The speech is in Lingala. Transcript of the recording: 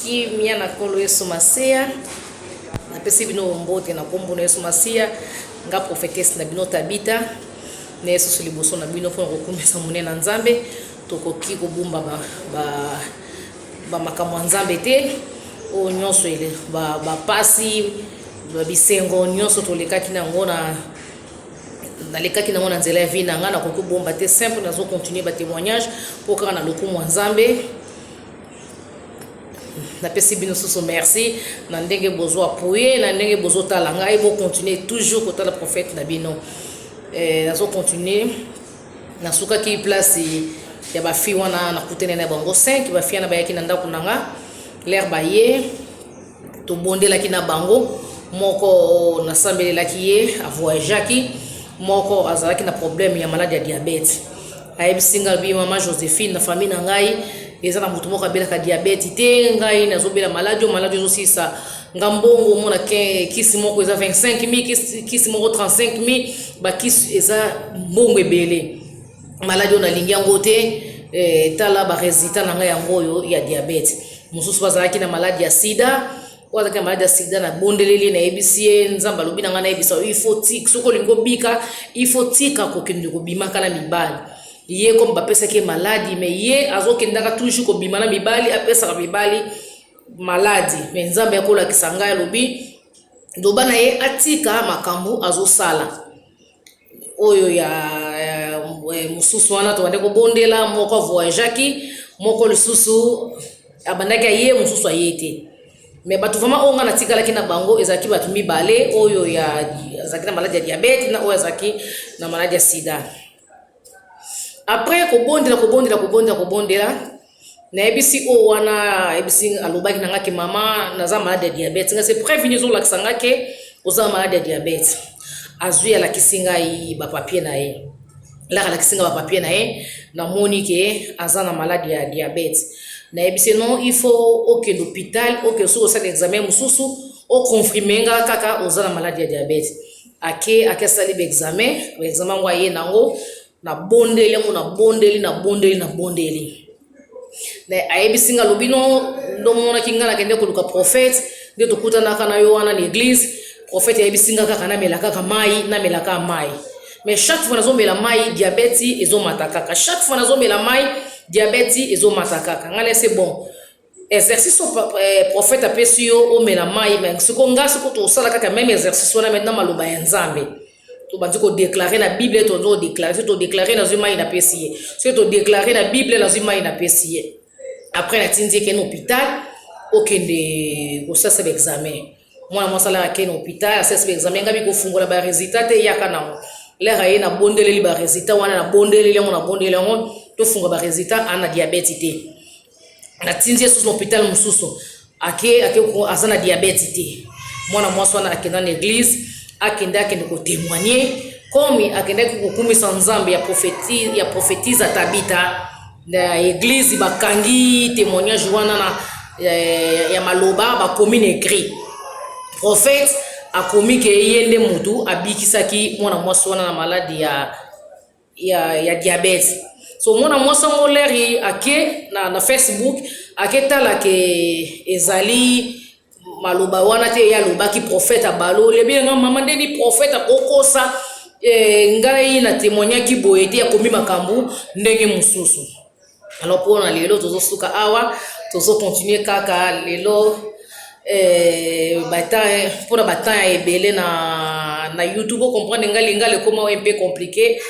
kimia na kolo Yesu Masia na pesi bino mbote na kombo na Yesu Masia nga prophétesse na bino Tabita na Yesu suliboso na bino fona kokumisa monene na Nzambe tokoki kobumba ba makamwa Nzambe te o nyonso ele ba pasi ba bisengo nyonso tolekaki na ngona nalekaki na ngona nzela ya vie na nga na koki bomba te simple nazo continuer ba témoignage pour kaka na lokumu Nzambe na pesi bino susu merci na ndenge bozo appuyer na ndenge bozo tala ngai bo continuer toujours kotala prophète na bino nazo continuer na suka ki place ya ba fi wana na kutene na bango 5 ba fi na bayaki na ndako nanga l'air baye to bondela ki na bango moko na sambela ki ye a voyageaki moko azalaki na problème ya maladie ya diabète ayebi singa bi mama Joséphine na famille na ngai eza na mutu moko abela ka diabète te ngai nazobela maladie zosisa ngambongo mona kisi moko eza 25000 kisi moko 35000 ba kisi eza mbongo ebele maladie na lingi yango te tala ba résultat na ngai yango yo ya diabète mususu bazalaki na maladie ya sida wazaka maladie ya sida na bondeleli na ebisie Nzamba lobi na nga na ebisa il faut tika soko lingo bika il faut tika kokende ko bimaka na mibali ye comme bapesa ke maladie mais ye azokendaka toujours ko bima na mibali apesa ka mibali maladie mais Nzamba yakola kisanga lobi doba na ye atika makambu azosala oyo ya mususu wana to bande ko bondela moko voyageaki moko lisusu abandaki ye mususu ayete mais batu vraiment onga na tikala kina bango ezaki batu mibale oyo ya azaki na maladie ya diabète na oyo azaki na maladie ya sida après kobondela na ebisi o wana ebisi alobaki nanga ke mama naza maladie ya diabète nga c'est prévenir zo lakisanga ke oza maladie ya diabète azui ala kisinga yi ba papier na ye la kisinga ba papier na ye na moni ke aza na maladie ya diabète na ebisi non il faut aucun hôpital aucun so ça examen mususu o confirmer nga kaka oza na maladie ya diabète ake sali be examen ngwa ye nango na bondeli na ayebisi nga lobino ndo mona kinga na kende koluka prophète nde tokutana kana yo wana na église prophète ayebisi nga kaka na melaka mai mais chaque fois nazomela mai diabète ezomataka chaque fois nazomela mai diabète ezomataka ngale c'est bon exercice prophète apesi yo o mela mai mais siko nga siko to sala kaka même exercice wana maintenant maloba ya Nzambe to banzi ko déclarer na Bible to déclarer na zuma ina pesi c'est to déclarer na Bible na zuma ina pesi après na tindi ke hôpital okende ko sasa examen mwana mosala ke hôpital sasa examen ngabi ko fungola ba résultat te yaka na lera ye na bondeleli ba résultat wana na bondeleli ngo to funga ba résultat ana diabète te na tindi sous hôpital mususu ake ko azana diabète te mwana mosana akenda na église akenda ko témoigner comme akenda ko kumisa Nzambe ya prophétise Tabita na église bakangi témoignage wana na ya maloba ba commune écrit prophète akomi ke yende mutu abikisaki mwana mwasi wana na maladie ya diabète so mwana mwasi ngoleri ake na Facebook aketala ke ezali maloba wana te ya lobaki prophète abalo lebi nga mama ndeni prophète akokosa ngai na témoignaki boyete akomi makambu ndenge mususu alors pour na lelo tozosuka awa tozo continuer kaka lelo pour bataille ebele na YouTube comprendre ngale comment un peu compliqué